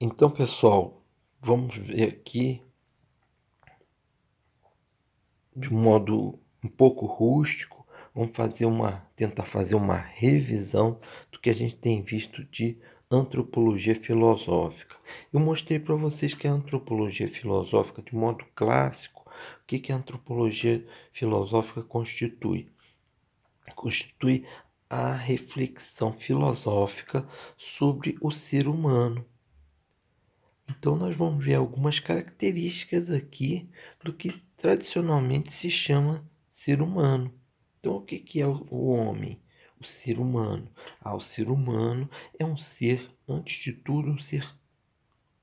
Então, pessoal, vamos ver aqui de um modo um pouco rústico, tentar fazer uma revisão do que a gente tem visto de antropologia filosófica. Eu mostrei para vocês que a antropologia filosófica, de modo clássico, o que a antropologia filosófica constitui? Constitui a reflexão filosófica sobre o ser humano. Então, nós vamos ver algumas características aqui do que tradicionalmente se chama ser humano. Então, o que é o homem? O ser humano. O ser humano é um ser, antes de tudo, um ser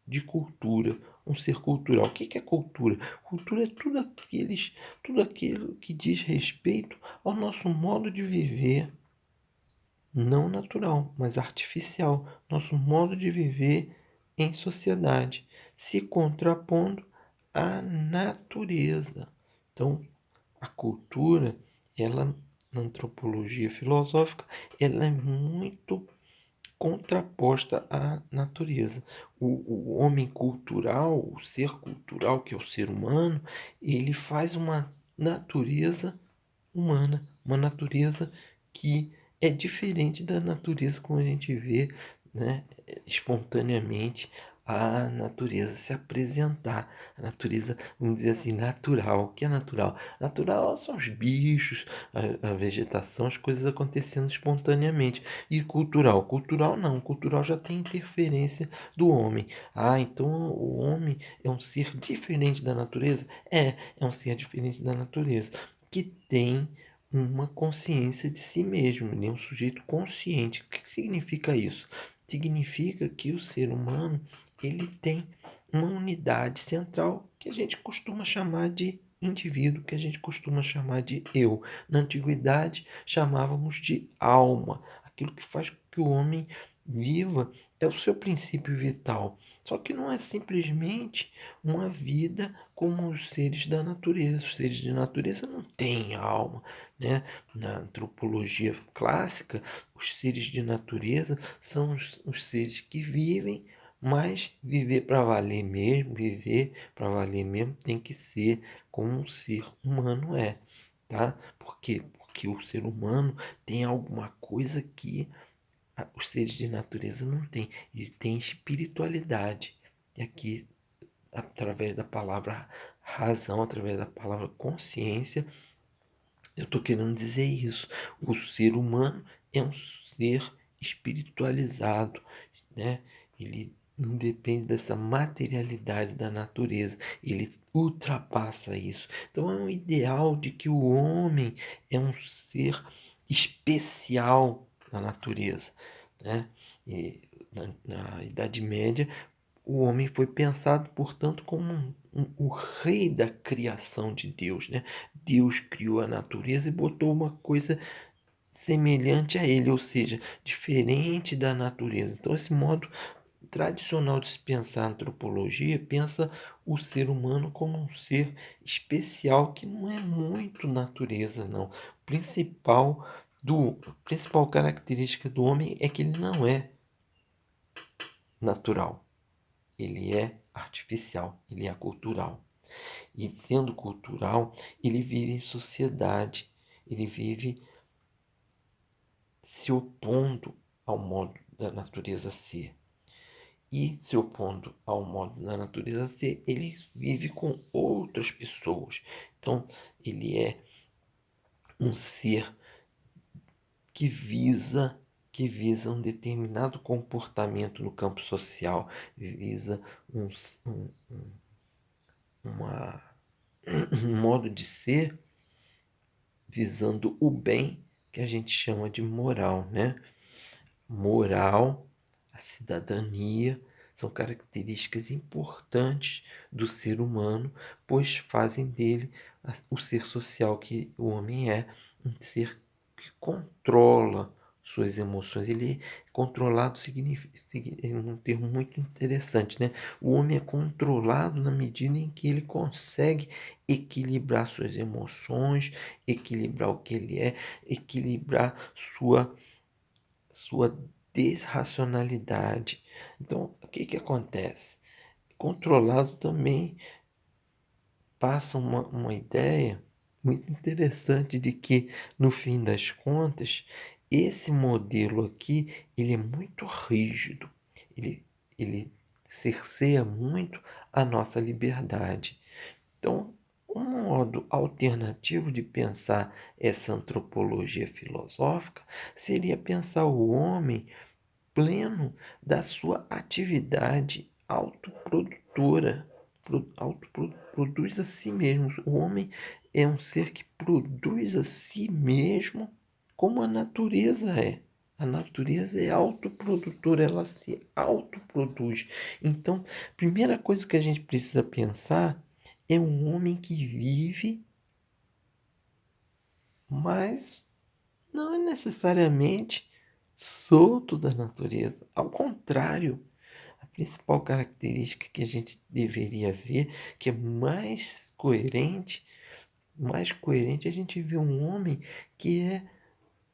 de cultura, um ser cultural. O que é cultura? Cultura é tudo aquilo que diz respeito ao nosso modo de viver, não natural, mas artificial, nosso modo de viver em sociedade, se contrapondo à natureza. Então, a cultura, ela na antropologia filosófica, ela é muito contraposta à natureza. O homem cultural, o ser cultural, que é o ser humano, ele faz uma natureza humana, uma natureza que é diferente da natureza como a gente vê, né, espontaneamente a natureza se apresentar, a natureza, vamos dizer assim, natural. O que é natural? Natural são os bichos, a vegetação, as coisas acontecendo espontaneamente. E cultural? Cultural não, cultural já tem interferência do homem. Então o homem é um ser diferente da natureza? É um ser diferente da natureza, que tem uma consciência de si mesmo, ele é um sujeito consciente. O que significa isso? Significa que o ser humano ele tem uma unidade central que a gente costuma chamar de indivíduo, que a gente costuma chamar de eu. Na antiguidade chamávamos de alma, aquilo que faz com que o homem viva é o seu princípio vital. Só que não é simplesmente uma vida como os seres da natureza. Os seres de natureza não têm alma, né? Na antropologia clássica, os seres de natureza são os seres que vivem, mas viver para valer mesmo, viver para valer mesmo tem que ser como um ser humano é, tá? Por quê? Porque o ser humano tem alguma coisa que os seres de natureza não têm. Eles têm espiritualidade. E aqui, através da palavra razão, através da palavra consciência, eu estou querendo dizer isso. O ser humano é um ser espiritualizado, né? Ele não depende dessa materialidade da natureza. Ele ultrapassa isso. Então é um ideal de que o homem é um ser especial na natureza, né? E na Idade Média o homem foi pensado, portanto, como o rei da criação de Deus, né? Deus criou a natureza e botou uma coisa semelhante a ele, ou seja, diferente da natureza. Então, esse modo tradicional de se pensar a antropologia pensa o ser humano como um ser especial que não é muito natureza, não. Principal característica do homem é que ele não é natural. Ele é artificial, ele é cultural. E sendo cultural, ele vive em sociedade, ele vive se opondo ao modo da natureza ser. E se opondo ao modo da natureza ser, ele vive com outras pessoas. Então, ele é um ser que visa um determinado comportamento no campo social, visa um, um, uma, um modo de ser visando o bem que a gente chama de moral, né? Moral, a cidadania são características importantes do ser humano, pois fazem dele o ser social que o homem é, um ser que controla suas emoções. Ele é controlado é um termo muito interessante, né? O homem é controlado na medida em que ele consegue equilibrar suas emoções, equilibrar o que ele é, equilibrar sua desracionalidade. Então, o que que acontece? Controlado também passa uma ideia muito interessante de que, no fim das contas, esse modelo aqui, ele é muito rígido, ele, ele cerceia muito a nossa liberdade. Então, um modo alternativo de pensar essa antropologia filosófica seria pensar o homem pleno da sua atividade autoprodutora. Produz a si mesmo. O homem é um ser que produz a si mesmo como a natureza é. A natureza é autoprodutora, ela se autoproduz. Então, a primeira coisa que a gente precisa pensar é um homem que vive, mas não é necessariamente solto da natureza. Ao contrário, a principal característica que a gente deveria ver, que é mais coerente, a gente vê um homem que é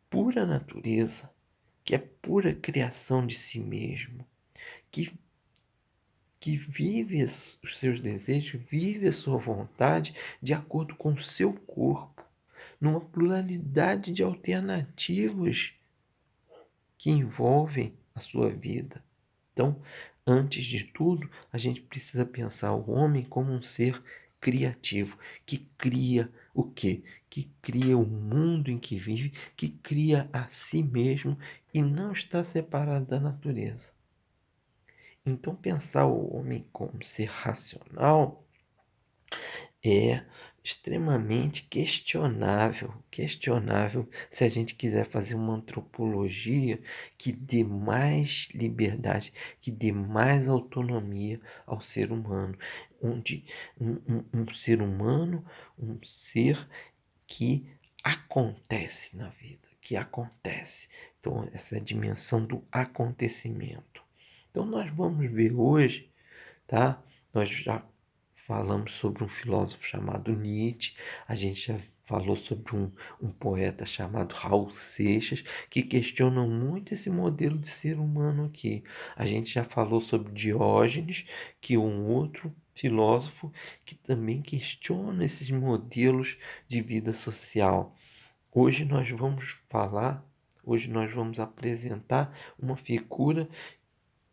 pura natureza, que é pura criação de si mesmo, que, que vive os seus desejos, vive a sua vontade de acordo com o seu corpo, numa pluralidade de alternativas que envolvem a sua vida. Então, antes de tudo, a gente precisa pensar o homem como um ser criativo, que cria o quê? Que cria o mundo em que vive, que cria a si mesmo e não está separado da natureza. Então, pensar o homem como ser racional é extremamente questionável se a gente quiser fazer uma antropologia que dê mais liberdade, que dê mais autonomia ao ser humano, onde um ser humano, um ser que acontece na vida, que acontece. Então, essa é a dimensão do acontecimento. Então, nós vamos ver hoje, tá? Nós já falamos sobre um filósofo chamado Nietzsche, a gente já falou sobre um poeta chamado Raul Seixas, que questionam muito esse modelo de ser humano aqui. A gente já falou sobre Diógenes, que é um outro filósofo que também questiona esses modelos de vida social. Hoje nós vamos falar, hoje nós vamos apresentar uma figura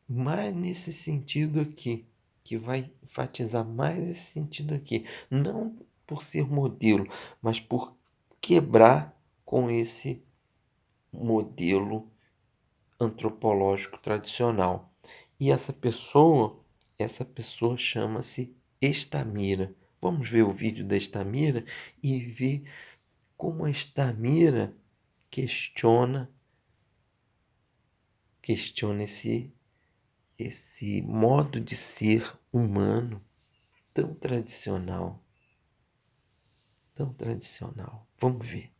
mais nesse sentido aqui, que vai enfatizar mais esse sentido aqui, não por ser modelo, mas por quebrar com esse modelo antropológico tradicional. E essa pessoa chama-se Estamira. Vamos ver o vídeo da Estamira e ver como a Estamira questiona esse modo de ser humano tão tradicional, tão tradicional. Vamos ver.